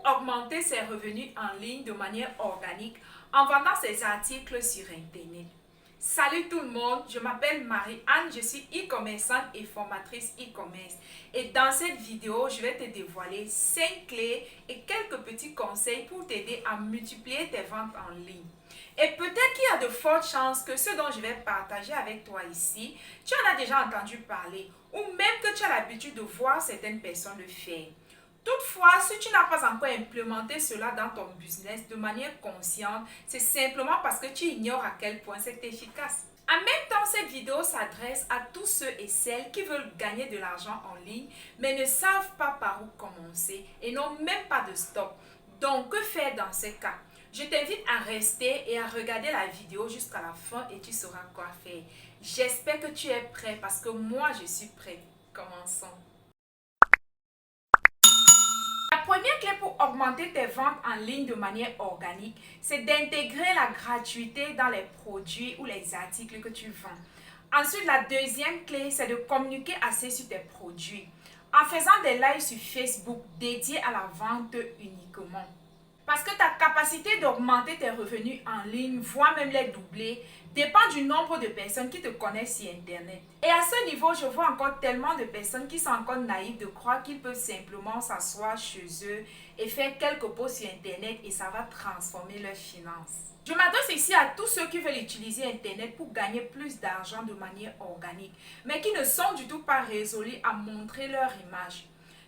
augmenter ses revenus en ligne de manière organique en vendant ses articles sur Internet. Salut tout le monde, je m'appelle Marie-Anne, je suis e-commerçante et formatrice e-commerce. Et dans cette vidéo, je vais te dévoiler 5 clés et quelques petits conseils pour t'aider à multiplier tes ventes en ligne. Et peut-être qu'il y a de fortes chances que ce dont je vais partager avec toi ici, tu en as déjà entendu parler ou même que tu as l'habitude de voir certaines personnes le faire. Toutefois, si tu n'as pas encore implémenté cela dans ton business de manière consciente, c'est simplement parce que tu ignores à quel point c'est efficace. En même temps, cette vidéo s'adresse à tous ceux et celles qui veulent gagner de l'argent en ligne, mais ne savent pas par où commencer et n'ont même pas de stock. Donc, que faire dans ces cas? Je t'invite à rester et à regarder la vidéo jusqu'à la fin et tu sauras quoi faire. J'espère que tu es prêt parce que moi, je suis prêt. Commençons. La première clé pour augmenter tes ventes en ligne de manière organique, c'est d'intégrer la gratuité dans les produits ou les articles que tu vends. Ensuite, la deuxième clé, c'est de communiquer assez sur tes produits en faisant des lives sur Facebook dédiés à la vente uniquement. Parce que ta capacité d'augmenter tes revenus en ligne, voire même les doubler, dépend du nombre de personnes qui te connaissent sur Internet. Et à ce niveau, je vois encore tellement de personnes qui sont encore naïves de croire qu'ils peuvent simplement s'asseoir chez eux et faire quelques posts sur Internet et ça va transformer leurs finances. Je m'adresse ici à tous ceux qui veulent utiliser Internet pour gagner plus d'argent de manière organique, mais qui ne sont du tout pas résolus à montrer leur image.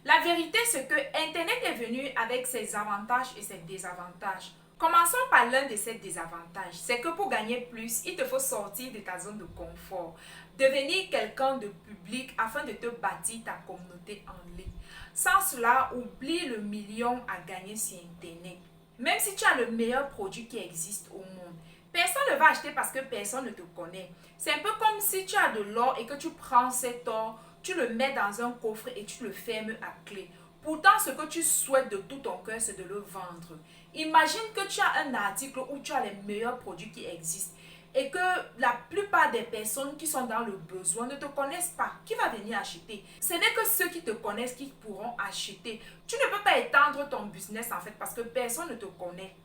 La vérité, c'est que Internet est venu avec ses avantages et ses désavantages. Commençons par l'un de ces désavantages. C'est que pour gagner plus, il te faut sortir de ta zone de confort, devenir quelqu'un de public afin de te bâtir ta communauté en ligne. Sans cela, oublie le million à gagner sur Internet. Même si tu as le meilleur produit qui existe au monde, personne ne va acheter parce que personne ne te connaît. C'est un peu comme si tu as de l'or et que tu prends cet or, tu le mets dans un coffre et tu le fermes à clé. Pourtant, ce que tu souhaites de tout ton cœur, c'est de le vendre. Imagine que tu as un article où tu as les meilleurs produits qui existent et que la plupart des personnes qui sont dans le besoin ne te connaissent pas. Qui va venir acheter? Ce n'est que ceux qui te connaissent qui pourront acheter. Tu ne peux pas étendre ton business en fait parce que personne ne te connaît.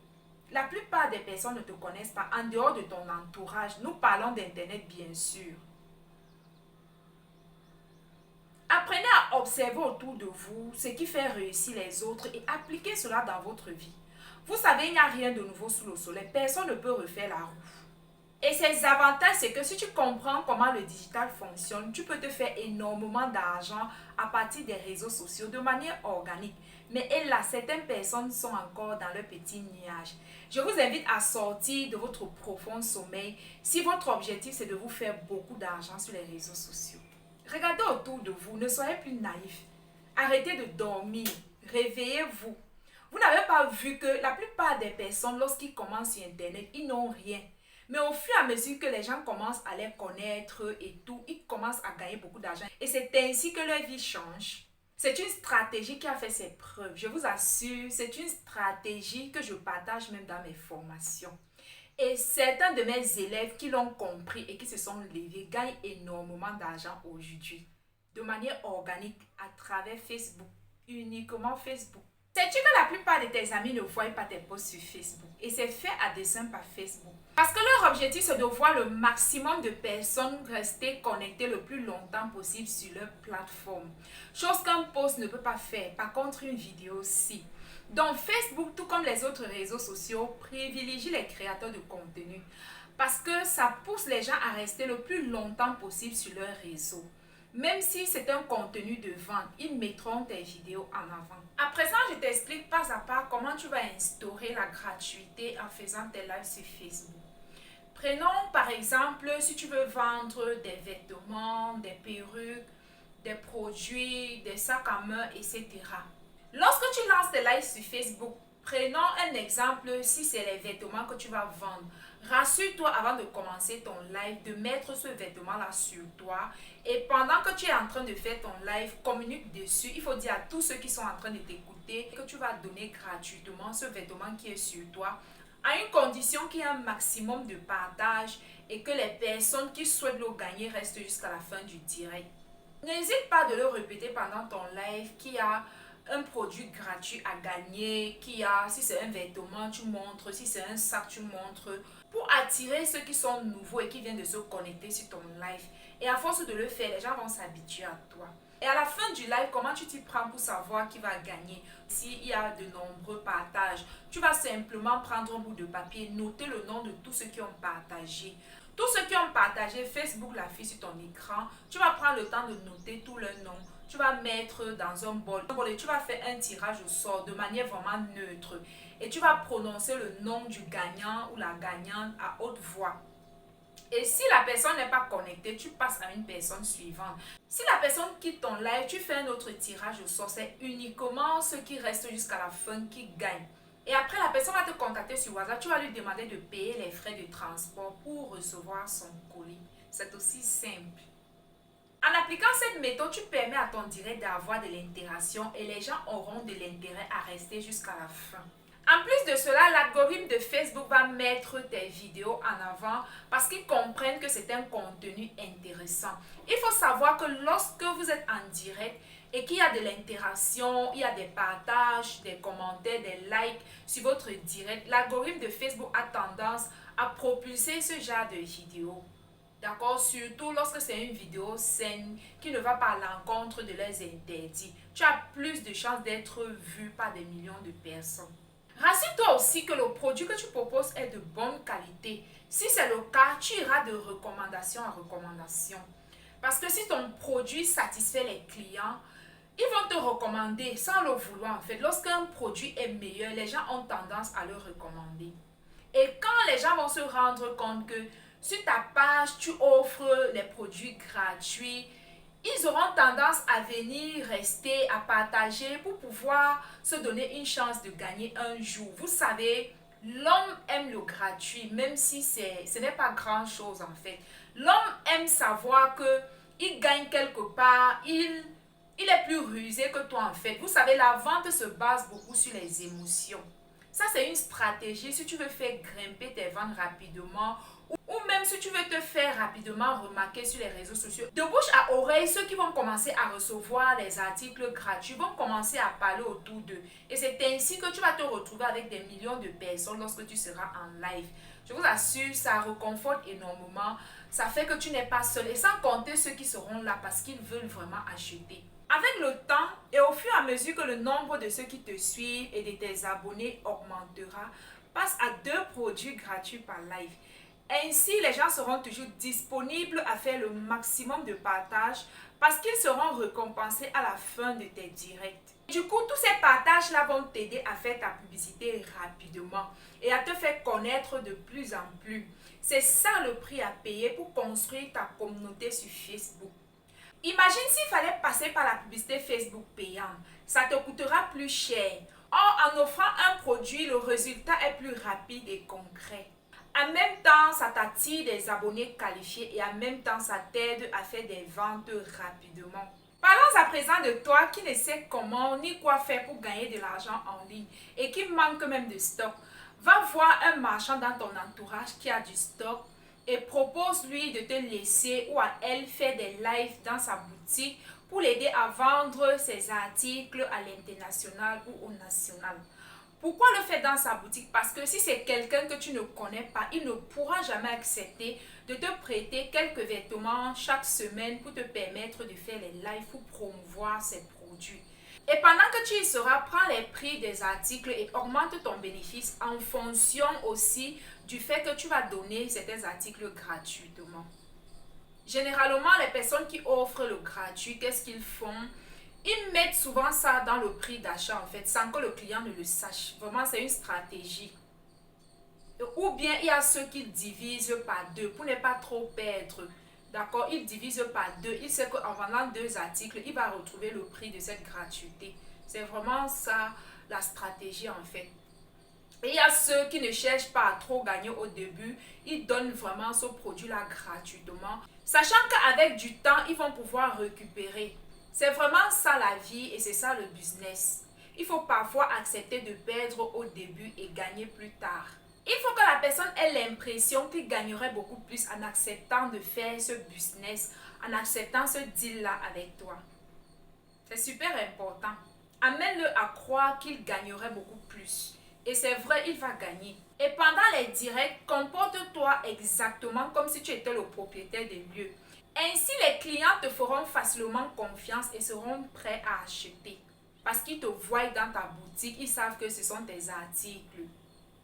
La plupart des personnes ne te connaissent pas en dehors de ton entourage. Nous parlons d'Internet bien sûr. Apprenez à observer autour de vous ce qui fait réussir les autres et appliquez cela dans votre vie. Vous savez, il n'y a rien de nouveau sous le soleil. Personne ne peut refaire la roue. Et ses avantages, c'est que si tu comprends comment le digital fonctionne, tu peux te faire énormément d'argent à partir des réseaux sociaux de manière organique. Mais là, certaines personnes sont encore dans leur petit nuage. Je vous invite à sortir de votre profond sommeil si votre objectif, c'est de vous faire beaucoup d'argent sur les réseaux sociaux. Regardez autour de vous, ne soyez plus naïfs. Arrêtez de dormir, réveillez-vous. Vous n'avez pas vu que la plupart des personnes, lorsqu'ils commencent sur Internet, ils n'ont rien. Mais au fur et à mesure que les gens commencent à les connaître et tout, ils commencent à gagner beaucoup d'argent. Et c'est ainsi que leur vie change. C'est une stratégie qui a fait ses preuves. Je vous assure, c'est une stratégie que je partage même dans mes formations. Et certains de mes élèves qui l'ont compris et qui se sont levés gagnent énormément d'argent aujourd'hui. De manière organique à travers Facebook. Uniquement Facebook. Sais-tu que la plupart de tes amis ne voient pas tes posts sur Facebook? Et c'est fait à dessein par Facebook. Parce que leur objectif, c'est de voir le maximum de personnes rester connectées le plus longtemps possible sur leur plateforme. Chose qu'un post ne peut pas faire. Par contre, une vidéo, si. Donc, Facebook, tout comme les autres réseaux sociaux, privilégie les créateurs de contenu. Parce que ça pousse les gens à rester le plus longtemps possible sur leur réseau. Même si c'est un contenu de vente, ils mettront tes vidéos en avant. À présent, je t'explique pas à pas comment tu vas instaurer la gratuité en faisant tes lives sur Facebook. Prenons par exemple, si tu veux vendre des vêtements, des perruques, des produits, des sacs à main, etc. Lorsque tu lances tes lives sur Facebook, prenons un exemple, si c'est les vêtements que tu vas vendre. Rassure-toi avant de commencer ton live de mettre ce vêtement-là sur toi. Et pendant que tu es en train de faire ton live, communique dessus. Il faut dire à tous ceux qui sont en train de t'écouter que tu vas donner gratuitement ce vêtement qui est sur toi, à une condition qu'il y ait un maximum de partage et que les personnes qui souhaitent le gagner restent jusqu'à la fin du direct. N'hésite pas de le répéter pendant ton live qu'il y a un produit gratuit à gagner, si c'est un vêtement, tu montres, si c'est un sac, tu montres, pour attirer ceux qui sont nouveaux et qui viennent de se connecter sur ton live. Et à force de le faire, les gens vont s'habituer à toi. Et à la fin du live, comment tu t'y prends pour savoir qui va gagner? S'il y a de nombreux partages, tu vas simplement prendre un bout de papier, noter le nom de tous ceux qui ont partagé. Tous ceux qui ont partagé, Facebook l'affiche sur ton écran. Tu vas prendre le temps de noter tous leurs noms. Tu vas mettre dans un bol et tu vas faire un tirage au sort de manière vraiment neutre. Et tu vas prononcer le nom du gagnant ou la gagnante à haute voix. Et si la personne n'est pas connectée, tu passes à une personne suivante. Si la personne quitte ton live, tu fais un autre tirage au sort. C'est uniquement ceux qui restent jusqu'à la fin qui gagnent. Et après, la personne va te contacter sur WhatsApp. Tu vas lui demander de payer les frais de transport pour recevoir son colis. C'est aussi simple. En appliquant cette méthode, tu permets à ton direct d'avoir de l'interaction et les gens auront de l'intérêt à rester jusqu'à la fin. En plus de cela, l'algorithme de Facebook va mettre tes vidéos en avant parce qu'ils comprennent que c'est un contenu intéressant. Il faut savoir que lorsque vous êtes en direct et qu'il y a de l'interaction, il y a des partages, des commentaires, des likes sur votre direct, l'algorithme de Facebook a tendance à propulser ce genre de vidéos. D'accord? Surtout lorsque c'est une vidéo saine qui ne va pas à l'encontre de leurs interdits. Tu as plus de chances d'être vu par des millions de personnes. Rassure-toi aussi que le produit que tu proposes est de bonne qualité. Si c'est le cas, tu iras de recommandation en recommandation. Parce que si ton produit satisfait les clients, ils vont te recommander sans le vouloir en fait. Lorsqu'un produit est meilleur, les gens ont tendance à le recommander. Et quand les gens vont se rendre compte que sur ta page, tu offres les produits gratuits, ils auront tendance à venir rester, à partager pour pouvoir se donner une chance de gagner un jour. Vous savez, l'homme aime le gratuit, même si ce n'est pas grand-chose en fait. L'homme aime savoir qu'il gagne quelque part, il est plus rusé que toi en fait. Vous savez, la vente se base beaucoup sur les émotions. Ça, c'est une stratégie si tu veux faire grimper tes ventes rapidement ou même si tu veux te faire rapidement remarquer sur les réseaux sociaux. De bouche à oreille, ceux qui vont commencer à recevoir les articles gratuits vont commencer à parler autour d'eux. Et c'est ainsi que tu vas te retrouver avec des millions de personnes lorsque tu seras en live. Je vous assure, ça réconforte énormément. Ça fait que tu n'es pas seul. Et sans compter ceux qui seront là parce qu'ils veulent vraiment acheter. Avec le temps et au fur et à mesure que le nombre de ceux qui te suivent et de tes abonnés augmentera, passe à 2 produits gratuits par live. Ainsi, les gens seront toujours disponibles à faire le maximum de partages parce qu'ils seront récompensés à la fin de tes directs. Du coup, tous ces partages-là vont t'aider à faire ta publicité rapidement et à te faire connaître de plus en plus. C'est ça le prix à payer pour construire ta communauté sur Facebook. Imagine s'il fallait passer par la publicité Facebook payante. Ça te coûtera plus cher. Or, en offrant un produit, le résultat est plus rapide et concret. En même temps, ça t'attire des abonnés qualifiés et en même temps, ça t'aide à faire des ventes rapidement. Parlons à présent de toi qui ne sais comment ni quoi faire pour gagner de l'argent en ligne et qui manque même de stock. Va voir un marchand dans ton entourage qui a du stock et propose-lui de te laisser ou à elle faire des lives dans sa boutique pour l'aider à vendre ses articles à l'international ou au national. Pourquoi le faire dans sa boutique? Parce que si c'est quelqu'un que tu ne connais pas, il ne pourra jamais accepter de te prêter quelques vêtements chaque semaine pour te permettre de faire les lives pour promouvoir ses produits. Et pendant que tu y seras, prends les prix des articles et augmente ton bénéfice en fonction aussi du fait que tu vas donner certains articles gratuitement. Généralement, les personnes qui offrent le gratuit, qu'est-ce qu'ils font? Ils mettent souvent ça dans le prix d'achat en fait, sans que le client ne le sache. Vraiment, c'est une stratégie. Ou bien, il y a ceux qui divisent par 2 pour ne pas trop perdre. D'accord? Il divise par 2. Il sait qu'en vendant 2 articles, il va retrouver le prix de cette gratuité. C'est vraiment ça la stratégie en fait. Et il y a ceux qui ne cherchent pas à trop gagner au début. Ils donnent vraiment ce produit-là gratuitement. Sachant qu'avec du temps, ils vont pouvoir récupérer. C'est vraiment ça la vie et c'est ça le business. Il faut parfois accepter de perdre au début et gagner plus tard. Il faut que la personne ait l'impression qu'il gagnerait beaucoup plus en acceptant de faire ce business, en acceptant ce deal-là avec toi. C'est super important. amène-le à croire qu'il gagnerait beaucoup plus. Et c'est vrai, il va gagner. Et pendant les directs, comporte-toi exactement comme si tu étais le propriétaire des lieux. Ainsi, les clients te feront facilement confiance et seront prêts à acheter. Parce qu'ils te voient dans ta boutique, ils savent que ce sont tes articles.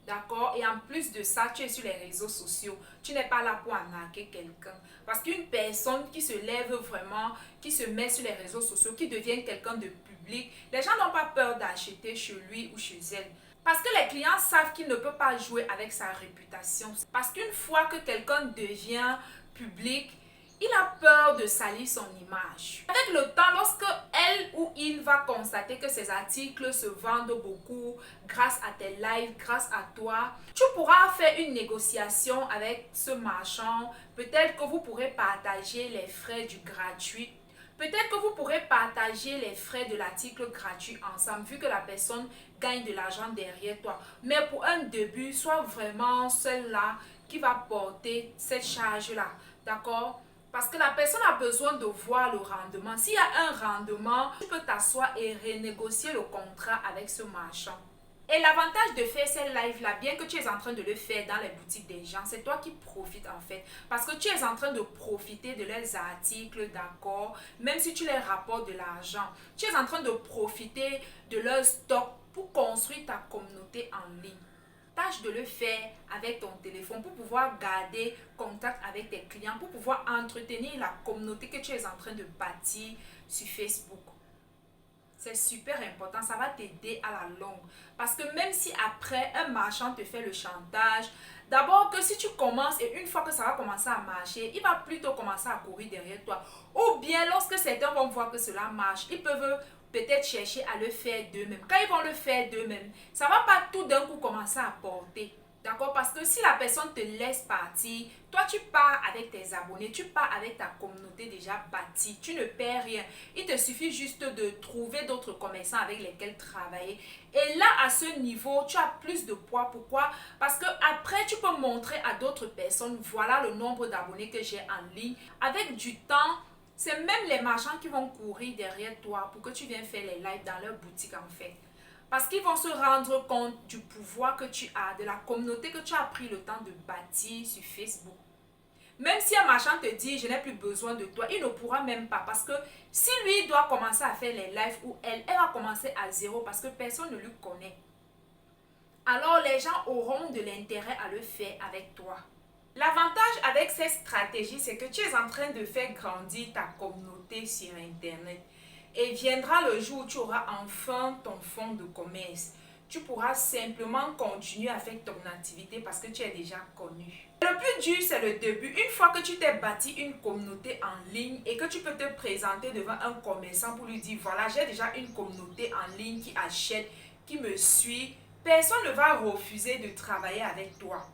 D'accord? Et en plus de ça, tu es sur les réseaux sociaux. Tu n'es pas là pour arnaquer quelqu'un. Parce qu'une personne qui se lève vraiment, qui se met sur les réseaux sociaux, qui devient quelqu'un de public, les gens n'ont pas peur d'acheter chez lui ou chez elle. Parce que les clients savent qu'ils ne peuvent pas jouer avec sa réputation. Parce qu'une fois que quelqu'un devient public, il a peur de salir son image. Avec le temps, lorsque elle ou il va constater que ses articles se vendent beaucoup grâce à tes lives, grâce à toi, tu pourras faire une négociation avec ce marchand. Peut-être que vous pourrez partager les frais du gratuit. Peut-être que vous pourrez partager les frais de l'article gratuit ensemble, vu que la personne gagne de l'argent derrière toi. Mais pour un début, sois vraiment celle-là qui va porter cette charge-là. D'accord? Parce que la personne a besoin de voir le rendement. S'il y a un rendement, tu peux t'asseoir et renégocier le contrat avec ce marchand. Et l'avantage de faire ces lives-là, bien que tu es en train de le faire dans les boutiques des gens, c'est toi qui profites en fait. Parce que tu es en train de profiter de leurs articles, d'accord, même si tu leur rapportes de l'argent. Tu es en train de profiter de leur stock pour construire ta communauté en ligne. Tâche de le faire avec ton téléphone pour pouvoir garder contact avec tes clients, pour pouvoir entretenir la communauté que tu es en train de bâtir sur Facebook. C'est super important, ça va t'aider à la longue. Parce que même si après un marchand te fait le chantage, d'abord que si tu commences et une fois que ça va commencer à marcher, il va plutôt commencer à courir derrière toi. Ou bien lorsque certains vont voir que cela marche, ils peuvent peut-être chercher à le faire d'eux-mêmes. Quand ils vont le faire d'eux-mêmes, ça ne va pas tout d'un coup commencer à porter. D'accord? Parce que si la personne te laisse partir, toi tu pars avec tes abonnés, tu pars avec ta communauté déjà bâtie, tu ne perds rien. Il te suffit juste de trouver d'autres commerçants avec lesquels travailler. Et là, à ce niveau, tu as plus de poids. Pourquoi? Parce que après, tu peux montrer à d'autres personnes, voilà le nombre d'abonnés que j'ai en ligne. Avec du temps, c'est même les marchands qui vont courir derrière toi pour que tu viennes faire les lives dans leur boutique en fait. Parce qu'ils vont se rendre compte du pouvoir que tu as, de la communauté que tu as pris le temps de bâtir sur Facebook. Même si un marchand te dit je n'ai plus besoin de toi, il ne pourra même pas. Parce que si lui doit commencer à faire les lives ou elle va commencer à zéro parce que personne ne lui connaît. Alors les gens auront de l'intérêt à le faire avec toi. L'avantage avec cette stratégie, c'est que tu es en train de faire grandir ta communauté sur Internet. Et viendra le jour où tu auras enfin ton fonds de commerce. Tu pourras simplement continuer à faire ton activité parce que tu es déjà connu. Le plus dur, c'est le début. Une fois que tu t'es bâti une communauté en ligne et que tu peux te présenter devant un commerçant pour lui dire, voilà, j'ai déjà une communauté en ligne qui achète, qui me suit, personne ne va refuser de travailler avec toi.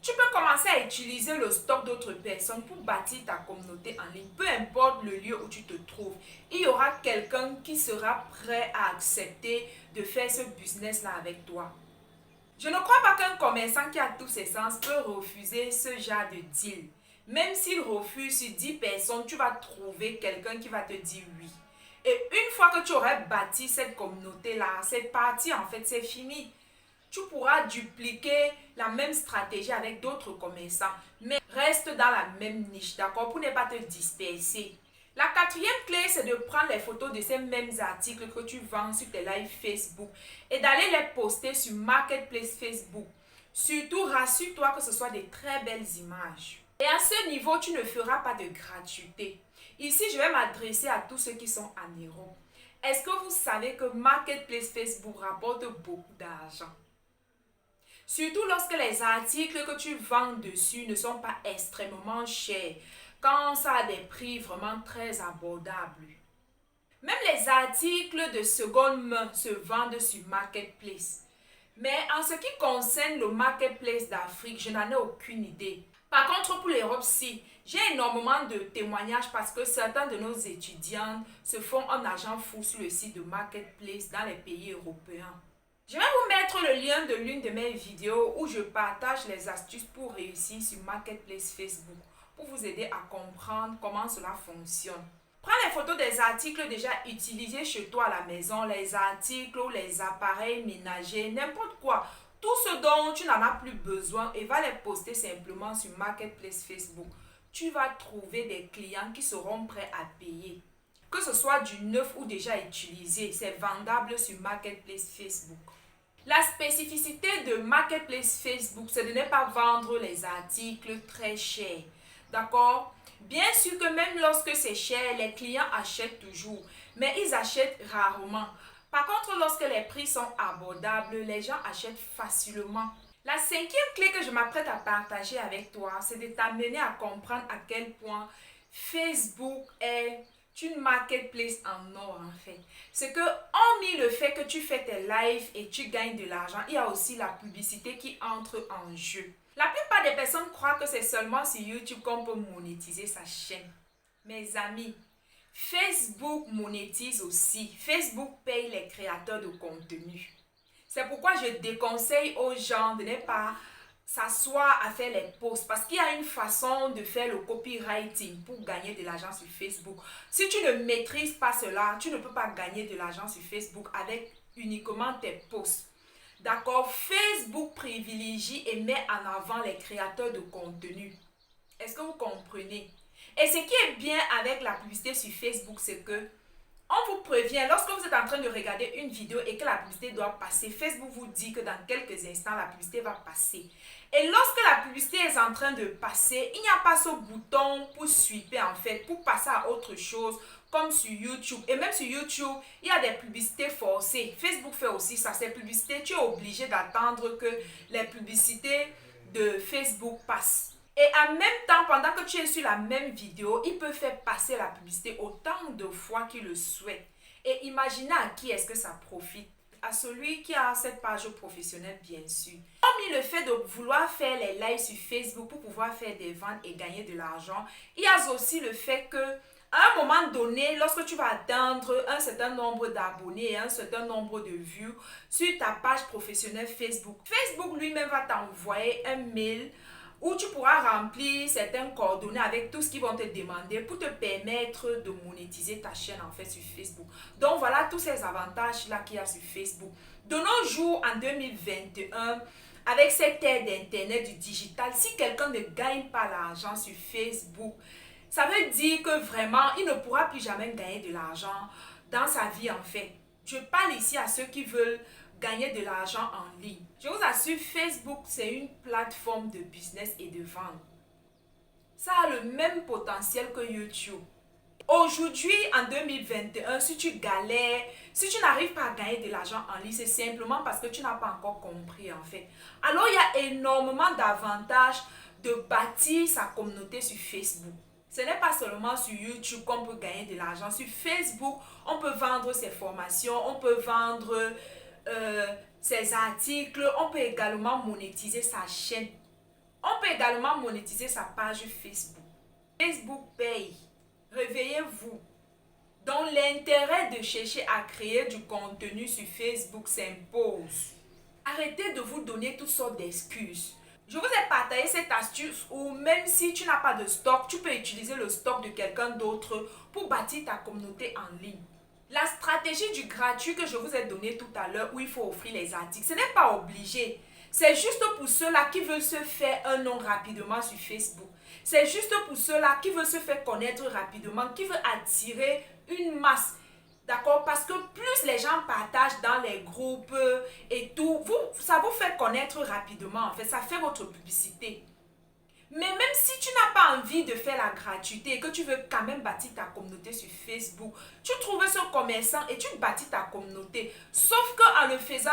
Tu peux commencer à utiliser le stock d'autres personnes pour bâtir ta communauté en ligne. Peu importe le lieu où tu te trouves, il y aura quelqu'un qui sera prêt à accepter de faire ce business-là avec toi. Je ne crois pas qu'un commerçant qui a tous ses sens peut refuser ce genre de deal. Même s'il refuse sur 10 personnes, tu vas trouver quelqu'un qui va te dire oui. Et une fois que tu auras bâti cette communauté-là, c'est parti en fait, c'est fini. Tu pourras dupliquer la même stratégie avec d'autres commerçants, mais reste dans la même niche, d'accord, pour ne pas te disperser. La quatrième clé, c'est de prendre les photos de ces mêmes articles que tu vends sur tes lives Facebook et d'aller les poster sur Marketplace Facebook. Surtout, rassure-toi que ce soit des très belles images. Et à ce niveau, tu ne feras pas de gratuité. Ici, je vais m'adresser à tous ceux qui sont en Europe. Est-ce que vous savez que Marketplace Facebook rapporte beaucoup d'argent? Surtout lorsque les articles que tu vends dessus ne sont pas extrêmement chers, quand ça a des prix vraiment très abordables. Même les articles de seconde main se vendent sur Marketplace. Mais en ce qui concerne le Marketplace d'Afrique, je n'en ai aucune idée. Par contre, pour l'Europe, si, j'ai énormément de témoignages parce que certains de nos étudiants se font un argent fou sur le site de Marketplace dans les pays européens. Je vais vous mettre le lien de l'une de mes vidéos où je partage les astuces pour réussir sur Marketplace Facebook pour vous aider à comprendre comment cela fonctionne. Prends les photos des articles déjà utilisés chez toi à la maison, les articles ou les appareils ménagers, n'importe quoi. Tout ce dont tu n'en as plus besoin et va les poster simplement sur Marketplace Facebook. Tu vas trouver des clients qui seront prêts à payer. Que ce soit du neuf ou déjà utilisé, c'est vendable sur Marketplace Facebook. La spécificité de Marketplace Facebook, c'est de ne pas vendre les articles très chers. D'accord? Bien sûr que même lorsque c'est cher, les clients achètent toujours, mais ils achètent rarement. Par contre, lorsque les prix sont abordables, les gens achètent facilement. La cinquième clé que je m'apprête à partager avec toi, c'est de t'amener à comprendre à quel point Facebook est une marketplace en or en fait. C'est que, hormis le fait que tu fais tes lives et tu gagnes de l'argent, il y a aussi la publicité qui entre en jeu. La plupart des personnes croient que c'est seulement sur YouTube qu'on peut monétiser sa chaîne. Mes amis, Facebook monétise aussi. Facebook paye les créateurs de contenu. C'est pourquoi je déconseille aux gens de ne pas s'asseoir à faire les posts parce qu'il y a une façon de faire le copywriting pour gagner de l'argent sur Facebook. Si tu ne maîtrises pas cela, tu ne peux pas gagner de l'argent sur Facebook avec uniquement tes posts. D'accord? Facebook privilégie et met en avant les créateurs de contenu. Est-ce que vous comprenez? Et ce qui est bien avec la publicité sur Facebook, c'est que on vous prévient, lorsque vous êtes en train de regarder une vidéo et que la publicité doit passer, Facebook vous dit que dans quelques instants, la publicité va passer. Et lorsque la publicité est en train de passer, il n'y a pas ce bouton pour swiper en fait, pour passer à autre chose, comme sur YouTube. Et même sur YouTube, il y a des publicités forcées. Facebook fait aussi ça, ces publicités, tu es obligé d'attendre que les publicités de Facebook passent. Et en même temps, pendant que tu es sur la même vidéo, il peut faire passer la publicité autant de fois qu'il le souhaite. Et imaginez à qui est-ce que ça profite. À celui qui a cette page professionnelle, bien sûr. Hormis le fait de vouloir faire les lives sur Facebook pour pouvoir faire des ventes et gagner de l'argent, il y a aussi le fait que à un moment donné, lorsque tu vas atteindre un certain nombre d'abonnés et un certain nombre de vues sur ta page professionnelle Facebook, Facebook lui-même va t'envoyer un mail où tu pourras remplir certaines coordonnées avec tout ce qu'ils vont te demander pour te permettre de monétiser ta chaîne en fait sur Facebook. Donc voilà tous ces avantages-là qu'il y a sur Facebook. De nos jours, en 2021, avec cette ère d'Internet, du digital, si quelqu'un ne gagne pas l'argent sur Facebook, ça veut dire que vraiment, il ne pourra plus jamais gagner de l'argent dans sa vie en fait. Je parle ici à ceux qui veulent gagner de l'argent en ligne. Je vous assure, Facebook, c'est une plateforme de business et de vente. Ça a le même potentiel que YouTube. Aujourd'hui, en 2021, si tu galères, si tu n'arrives pas à gagner de l'argent en ligne, c'est simplement parce que tu n'as pas encore compris en fait. Alors, il y a énormément d'avantages de bâtir sa communauté sur Facebook. Ce n'est pas seulement sur YouTube qu'on peut gagner de l'argent. Sur Facebook, on peut vendre ses formations, on peut vendre ses articles, on peut également monétiser sa chaîne. On peut également monétiser sa page Facebook. Facebook paye. Réveillez-vous. Donc l'intérêt de chercher à créer du contenu sur Facebook s'impose. Arrêtez de vous donner toutes sortes d'excuses. Je vous ai partagé cette astuce où même si tu n'as pas de stock, tu peux utiliser le stock de quelqu'un d'autre pour bâtir ta communauté en ligne. La stratégie du gratuit que je vous ai donné tout à l'heure où il faut offrir les articles, ce n'est pas obligé. C'est juste pour ceux-là qui veulent se faire un nom rapidement sur Facebook. C'est juste pour ceux-là qui veulent se faire connaître rapidement, qui veulent attirer une masse. D'accord? Parce que plus les gens partagent dans les groupes et tout, ça vous fait connaître rapidement. En fait, ça fait votre publicité. Mais même si tu n'as pas envie de faire la gratuité et que tu veux quand même bâtir ta communauté sur Facebook, tu trouves ce commerçant et tu bâtis ta communauté. Sauf qu'en le faisant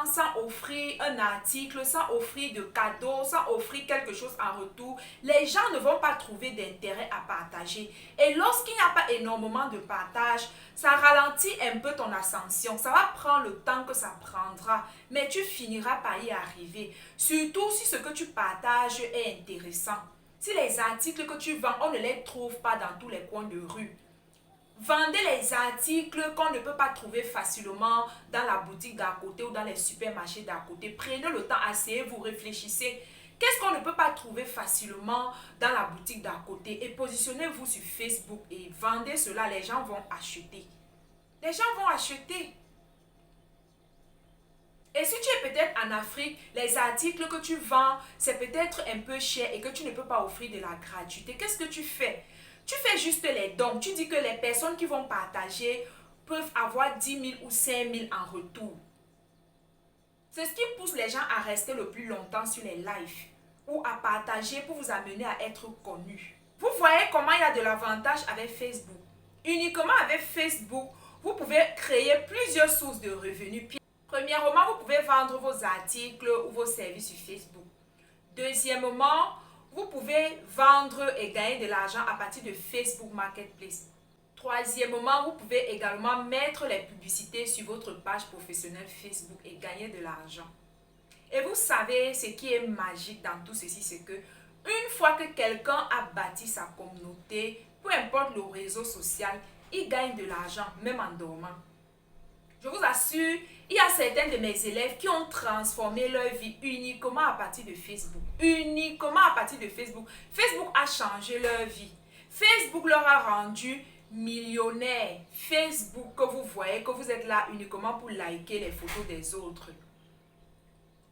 sans offrir un article, sans offrir de cadeaux, sans offrir quelque chose en retour, les gens ne vont pas trouver d'intérêt à partager. Et lorsqu'il n'y a pas énormément de partage, ça ralentit un peu ton ascension. Ça va prendre le temps que ça prendra, mais tu finiras par y arriver. Surtout si ce que tu partages est intéressant. Si les articles que tu vends, on ne les trouve pas dans tous les coins de rue. Vendez les articles qu'on ne peut pas trouver facilement dans la boutique d'à côté ou dans les supermarchés d'à côté. Prenez le temps, asseyez-vous, réfléchissez. Qu'est-ce qu'on ne peut pas trouver facilement dans la boutique d'à côté? Et positionnez-vous sur Facebook et vendez cela, les gens vont acheter. Les gens vont acheter. Et si tu es peut-être en Afrique, les articles que tu vends, c'est peut-être un peu cher et que tu ne peux pas offrir de la gratuité. Qu'est-ce que tu fais? Tu fais juste les dons. Tu dis que les personnes qui vont partager peuvent avoir 10 000 ou 5 000 en retour. C'est ce qui pousse les gens à rester le plus longtemps sur les lives ou à partager pour vous amener à être connus. Vous voyez comment il y a de l'avantage avec Facebook. Uniquement avec Facebook, vous pouvez créer plusieurs sources de revenus. Premièrement, vous pouvez vendre vos articles ou vos services sur Facebook. Deuxièmement, vous pouvez vendre et gagner de l'argent à partir de Facebook Marketplace. Troisièmement, vous pouvez également mettre les publicités sur votre page professionnelle Facebook et gagner de l'argent. Et vous savez, ce qui est magique dans tout ceci, c'est que une fois que quelqu'un a bâti sa communauté, peu importe le réseau social, il gagne de l'argent, même en dormant. Je vous assure, il y a certains de mes élèves qui ont transformé leur vie uniquement à partir de Facebook. Uniquement à partir de Facebook. Facebook a changé leur vie. Facebook leur a rendu millionnaires. Facebook que vous voyez, que vous êtes là uniquement pour liker les photos des autres.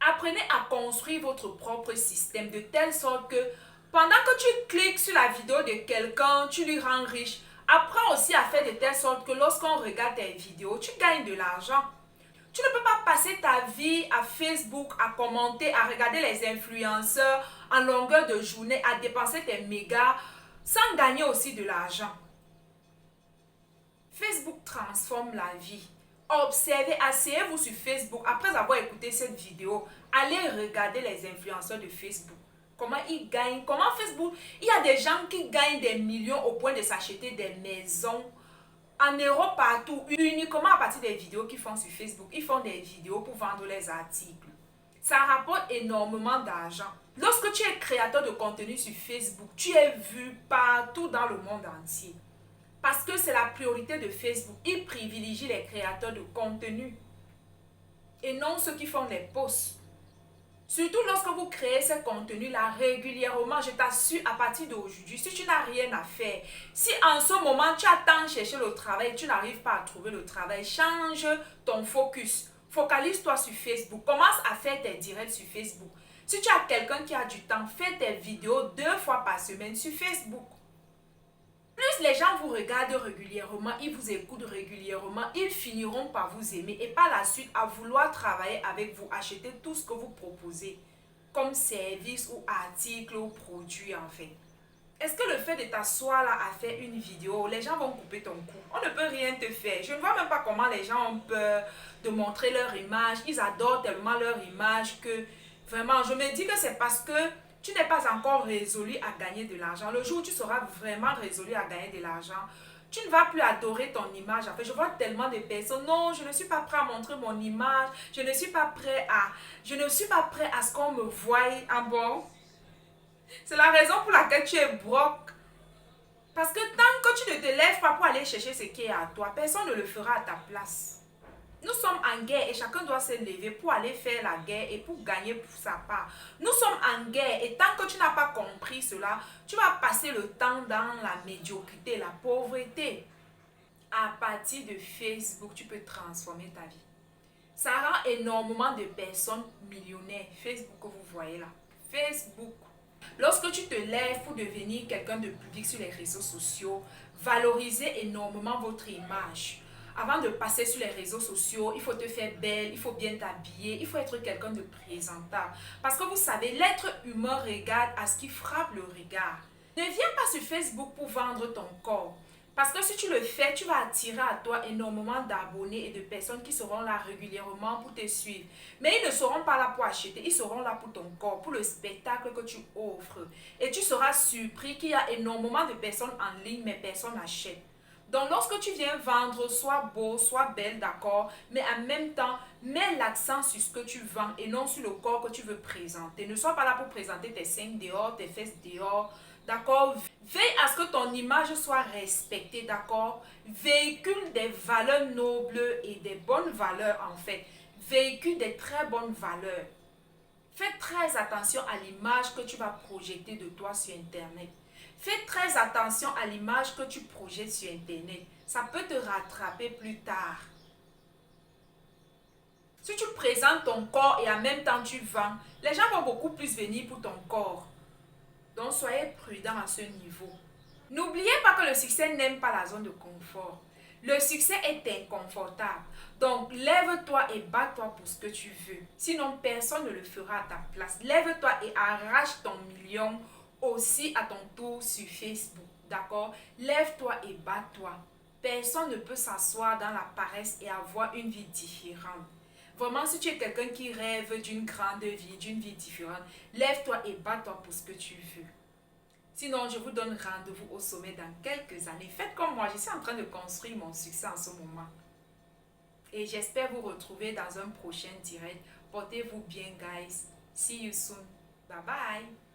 Apprenez à construire votre propre système de telle sorte que pendant que tu cliques sur la vidéo de quelqu'un, tu lui rends riche. Apprends aussi à faire de telle sorte que lorsqu'on regarde tes vidéos, tu gagnes de l'argent. Tu ne peux pas passer ta vie à Facebook, à commenter, à regarder les influenceurs en longueur de journée, à dépenser tes mégas, sans gagner aussi de l'argent. Facebook transforme la vie. Observez, asseyez-vous sur Facebook. Après avoir écouté cette vidéo, allez regarder les influenceurs de Facebook. Comment ils gagnent, comment Facebook... Il y a des gens qui gagnent des millions au point de s'acheter des maisons en Europe partout, uniquement à partir des vidéos qu'ils font sur Facebook. Ils font des vidéos pour vendre les articles. Ça rapporte énormément d'argent. Lorsque tu es créateur de contenu sur Facebook, tu es vu partout dans le monde entier. Parce que c'est la priorité de Facebook. Ils privilégient les créateurs de contenu et non ceux qui font des posts. Surtout lorsque vous créez ce contenu-là régulièrement, je t'assure, à partir d'aujourd'hui, si tu n'as rien à faire, si en ce moment tu attends chercher le travail, tu n'arrives pas à trouver le travail, change ton focus. Focalise-toi sur Facebook. Commence à faire tes directs sur Facebook. Si tu as quelqu'un qui a du temps, fais tes vidéos 2 fois par semaine sur Facebook. Plus les gens vous regardent régulièrement, ils vous écoutent régulièrement, ils finiront par vous aimer et par la suite à vouloir travailler avec vous, acheter tout ce que vous proposez comme service ou article ou produit en fait. Est-ce que le fait de t'asseoir là à faire une vidéo, les gens vont couper ton cou? On ne peut rien te faire. Je ne vois même pas comment les gens ont peur de montrer leur image. Ils adorent tellement leur image que vraiment, je me dis que c'est parce que tu n'es pas encore résolu à gagner de l'argent. Le jour où tu seras vraiment résolu à gagner de l'argent, tu ne vas plus adorer ton image. En fait, je vois tellement de personnes, non, je ne suis pas prêt à montrer mon image, je ne suis pas prêt à ce qu'on me voie en bon. C'est la raison pour laquelle tu es broke. Parce que tant que tu ne te lèves pas pour aller chercher ce qui est à toi, personne ne le fera à ta place. Nous sommes en guerre et chacun doit se lever pour aller faire la guerre et pour gagner pour sa part. Nous sommes en guerre et tant que tu n'as pas compris cela, tu vas passer le temps dans la médiocrité, la pauvreté. À partir de Facebook, tu peux transformer ta vie. Ça rend énormément de personnes millionnaires. Facebook que vous voyez là. Facebook. Lorsque tu te lèves pour devenir quelqu'un de public sur les réseaux sociaux, valorisez énormément votre image. Avant de passer sur les réseaux sociaux, il faut te faire belle, il faut bien t'habiller, il faut être quelqu'un de présentable. Parce que vous savez, l'être humain regarde à ce qui frappe le regard. Ne viens pas sur Facebook pour vendre ton corps. Parce que si tu le fais, tu vas attirer à toi énormément d'abonnés et de personnes qui seront là régulièrement pour te suivre. Mais ils ne seront pas là pour acheter, ils seront là pour ton corps, pour le spectacle que tu offres. Et tu seras surpris qu'il y a énormément de personnes en ligne, mais personne n'achète. Donc, lorsque tu viens vendre, sois beau, sois belle, d'accord, mais en même temps, mets l'accent sur ce que tu vends et non sur le corps que tu veux présenter. Ne sois pas là pour présenter tes seins dehors, tes fesses dehors, d'accord. Veille à ce que ton image soit respectée, d'accord. Véhicule des valeurs nobles et des bonnes valeurs, en fait. Véhicule des très bonnes valeurs. Fais très attention à l'image que tu vas projeter de toi sur Internet. Fais très attention à l'image que tu projettes sur Internet. Ça peut te rattraper plus tard. Si tu présentes ton corps et en même temps tu vends, les gens vont beaucoup plus venir pour ton corps. Donc soyez prudent à ce niveau. N'oubliez pas que le succès n'aime pas la zone de confort. Le succès est inconfortable. Donc lève-toi et bats-toi pour ce que tu veux. Sinon personne ne le fera à ta place. Lève-toi et arrache ton million aussi à ton tour sur Facebook. D'accord? Lève-toi et bats-toi. Personne ne peut s'asseoir dans la paresse et avoir une vie différente. Vraiment, si tu es quelqu'un qui rêve d'une grande vie, d'une vie différente, lève-toi et bats-toi pour ce que tu veux. Sinon, je vous donne rendez-vous au sommet dans quelques années. Faites comme moi, je suis en train de construire mon succès en ce moment. Et j'espère vous retrouver dans un prochain direct. Portez-vous bien, guys. See you soon. Bye bye.